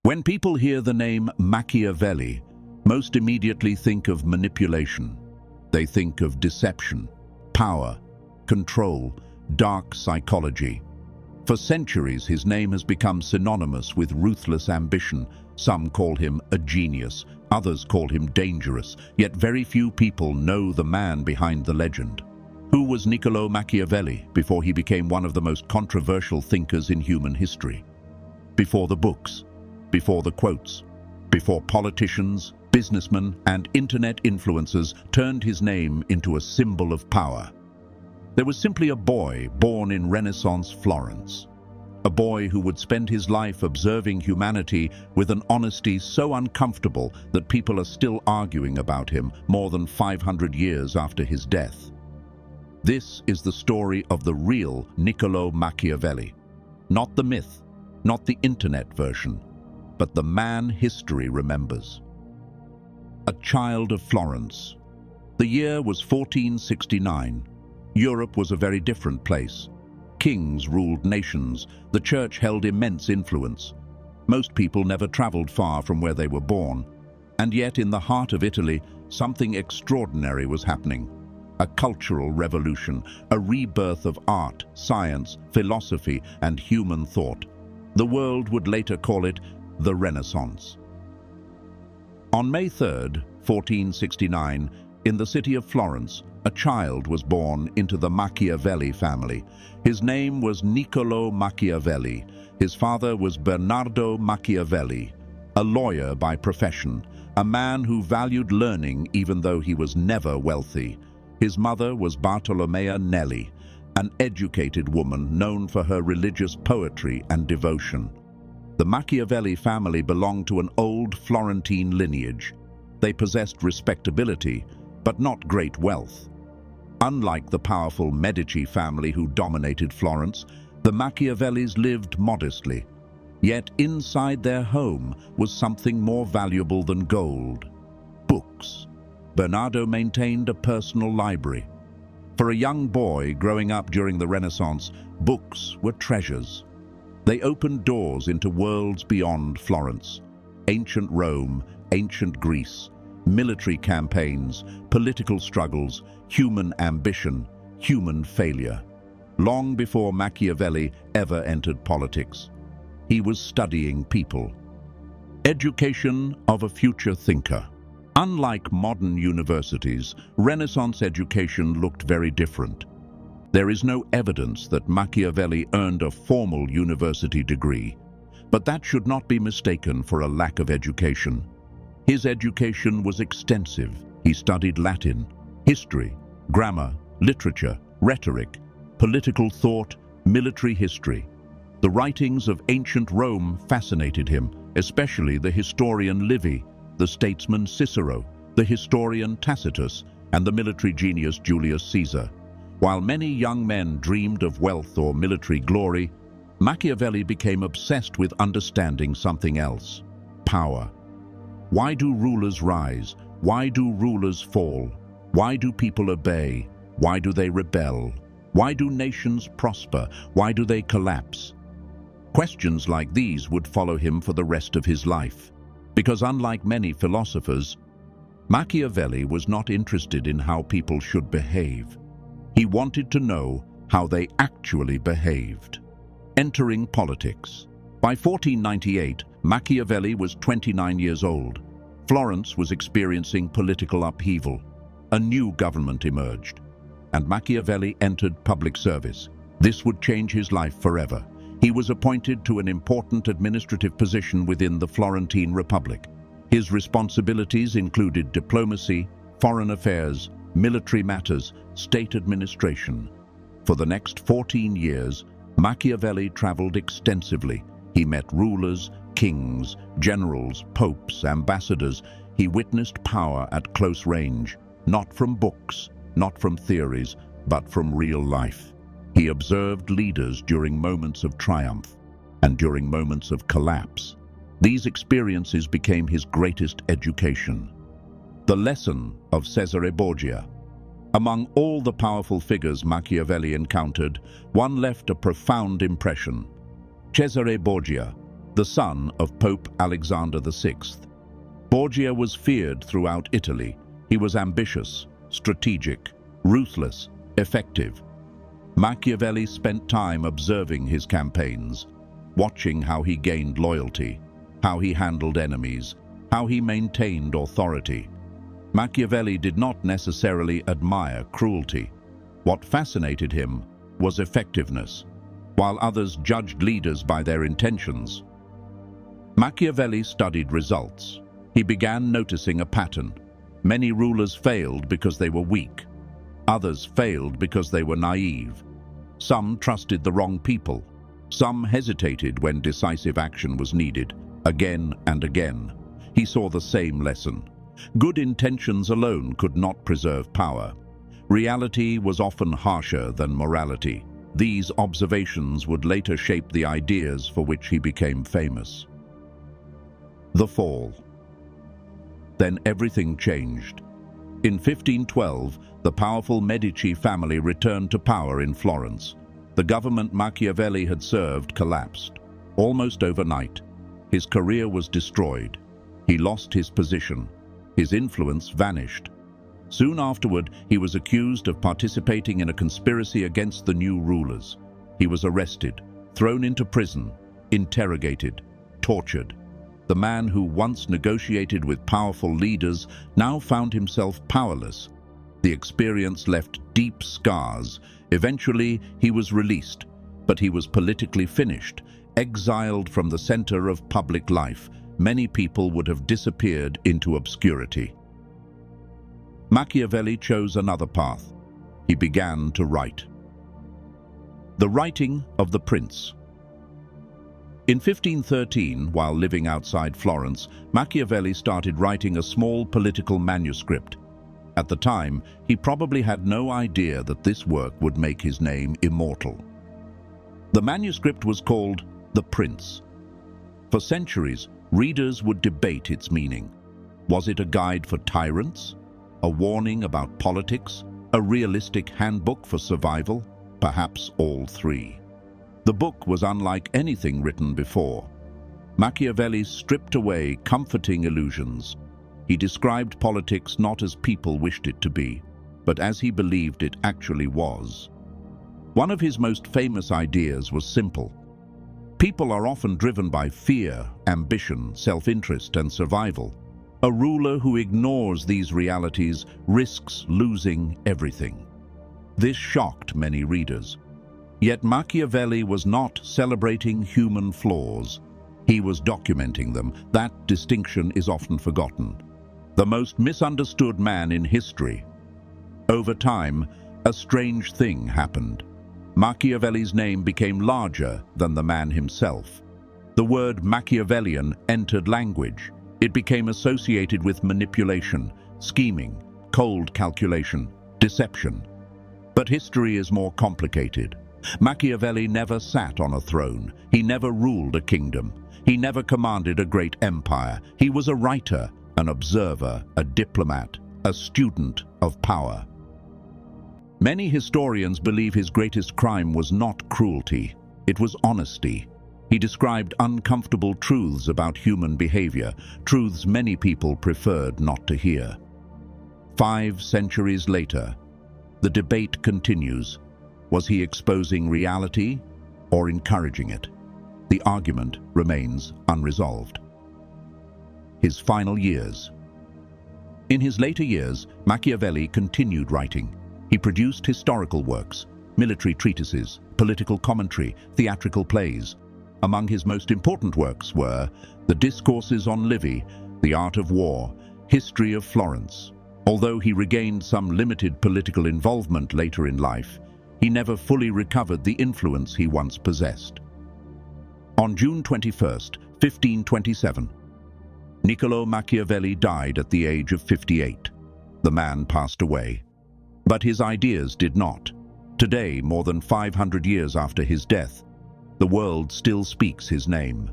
When people hear the name Machiavelli, most immediately think of manipulation. They think of deception, power, control, dark psychology. For centuries, his name has become synonymous with ruthless ambition. Some call him a genius, others call him dangerous, yet very few people know the man behind the legend. Who was Niccolò Machiavelli before he became one of the most controversial thinkers in human history? Before the books, before the quotes, before politicians, businessmen, and internet influencers turned his name into a symbol of power. There was simply a boy born in Renaissance Florence. A boy who would spend his life observing humanity with an honesty so uncomfortable that people are still arguing about him more than 500 years after his death. This is the story of the real Niccolò Machiavelli. Not the myth, not the internet version, but the man history remembers. A child of Florence. The year was 1469. Europe was a very different place. Kings ruled nations. The church held immense influence. Most people never traveled far from where they were born. And yet, in the heart of Italy, something extraordinary was happening. A cultural revolution, a rebirth of art, science, philosophy, and human thought. The world would later call it the Renaissance. On May 3rd, 1469, in the city of Florence, a child was born into the Machiavelli family. His name was Niccolò Machiavelli. His father was Bernardo Machiavelli, a lawyer by profession, a man who valued learning even though he was never wealthy. His mother was Bartolomea Nelli, an educated woman known for her religious poetry and devotion. The Machiavelli family belonged to an old Florentine lineage. They possessed respectability, but not great wealth. Unlike the powerful Medici family who dominated Florence, the Machiavellis lived modestly. Yet inside their home was something more valuable than gold: books. Bernardo maintained a personal library. For a young boy growing up during the Renaissance, books were treasures. They opened doors into worlds beyond Florence: ancient Rome, ancient Greece, military campaigns, political struggles, human ambition, human failure. Long before Machiavelli ever entered politics, he was studying people. Education of a future thinker. Unlike modern universities, Renaissance education looked very different. There is no evidence that Machiavelli earned a formal university degree, but that should not be mistaken for a lack of education. His education was extensive. He studied Latin, history, grammar, literature, rhetoric, political thought, military history. The writings of ancient Rome fascinated him, especially the historian Livy, the statesman Cicero, the historian Tacitus, and the military genius Julius Caesar. While many young men dreamed of wealth or military glory, Machiavelli became obsessed with understanding something else: power. Why do rulers rise? Why do rulers fall? Why do people obey? Why do they rebel? Why do nations prosper? Why do they collapse? Questions like these would follow him for the rest of his life. Because unlike many philosophers, Machiavelli was not interested in how people should behave. He wanted to know how they actually behaved. Entering politics. By 1498, Machiavelli was 29 years old. Florence was experiencing political upheaval. A new government emerged, and Machiavelli entered public service. This would change his life forever. He was appointed to an important administrative position within the Florentine Republic. His responsibilities included diplomacy, foreign affairs, military matters, state administration. For the next 14 years, Machiavelli traveled extensively. He met rulers, kings, generals, popes, ambassadors. He witnessed power at close range, not from books, not from theories, but from real life. He observed leaders during moments of triumph and during moments of collapse. These experiences became his greatest education. The lesson of Cesare Borgia. Among all the powerful figures Machiavelli encountered, one left a profound impression: Cesare Borgia, the son of Pope Alexander VI. Borgia was feared throughout Italy. He was ambitious, strategic, ruthless, effective. Machiavelli spent time observing his campaigns, watching how he gained loyalty, how he handled enemies, how he maintained authority. Machiavelli did not necessarily admire cruelty. What fascinated him was effectiveness, while others judged leaders by their intentions. Machiavelli studied results. He began noticing a pattern. Many rulers failed because they were weak. Others failed because they were naive. Some trusted the wrong people. Some hesitated when decisive action was needed. Again and again, he saw the same lesson. Good intentions alone could not preserve power. Reality was often harsher than morality. These observations would later shape the ideas for which he became famous. The fall. Then everything changed. In 1512, the powerful Medici family returned to power in Florence. The government Machiavelli had served collapsed. Almost overnight, his career was destroyed. He lost his position. His influence vanished. Soon afterward, he was accused of participating in a conspiracy against the new rulers. He was arrested, thrown into prison, interrogated, tortured. The man who once negotiated with powerful leaders now found himself powerless. The experience left deep scars. Eventually, he was released, but he was politically finished, exiled from the center of public life. Many people would have disappeared into obscurity. Machiavelli chose another path. He began to write. The writing of the prince. In 1513, while living outside Florence, Machiavelli started writing a small political manuscript. At the time, he probably had no idea that this work would make his name immortal. The manuscript was called The Prince. For centuries, readers would debate its meaning. Was it a guide for tyrants? A warning about politics? A realistic handbook for survival? Perhaps all three. The book was unlike anything written before. Machiavelli stripped away comforting illusions. He described politics not as people wished it to be, but as he believed it actually was. One of his most famous ideas was simple. People are often driven by fear, ambition, self-interest, and survival. A ruler who ignores these realities risks losing everything. This shocked many readers. Yet Machiavelli was not celebrating human flaws. He was documenting them. That distinction is often forgotten. The most misunderstood man in history. Over time, a strange thing happened. Machiavelli's name became larger than the man himself. The word Machiavellian entered language. It became associated with manipulation, scheming, cold calculation, deception. But history is more complicated. Machiavelli never sat on a throne. He never ruled a kingdom. He never commanded a great empire. He was a writer, an observer, a diplomat, a student of power. Many historians believe his greatest crime was not cruelty. It was honesty. He described uncomfortable truths about human behavior, truths many people preferred not to hear. 5 centuries later, the debate continues. Was he exposing reality or encouraging it? The argument remains unresolved. His final years. In his later years, Machiavelli continued writing. He produced historical works, military treatises, political commentary, theatrical plays. Among his most important works were the Discourses on Livy, The Art of War, History of Florence. Although he regained some limited political involvement later in life, he never fully recovered the influence he once possessed. On June 21, 1527, Niccolò Machiavelli died at the age of 58. The man passed away. But his ideas did not. Today, more than 500 years after his death, the world still speaks his name.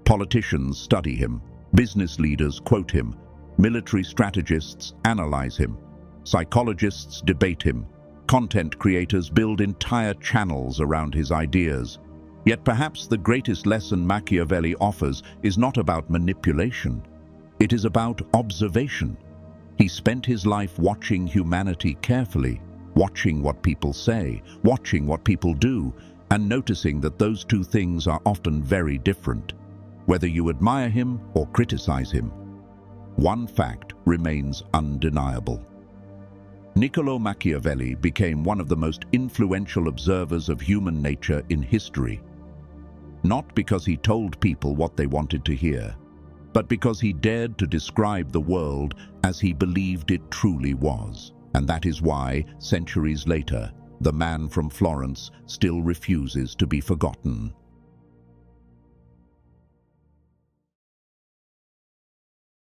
Politicians study him, business leaders quote him, military strategists analyze him, psychologists debate him, content creators build entire channels around his ideas. Yet perhaps the greatest lesson Machiavelli offers is not about manipulation. It is about observation. He spent his life watching humanity carefully, watching what people say, watching what people do, and noticing that those two things are often very different, whether you admire him or criticize him. One fact remains undeniable. Niccolò Machiavelli became one of the most influential observers of human nature in history, not because he told people what they wanted to hear, but because he dared to describe the world as he believed it truly was. And that is why, centuries later, the man from Florence still refuses to be forgotten.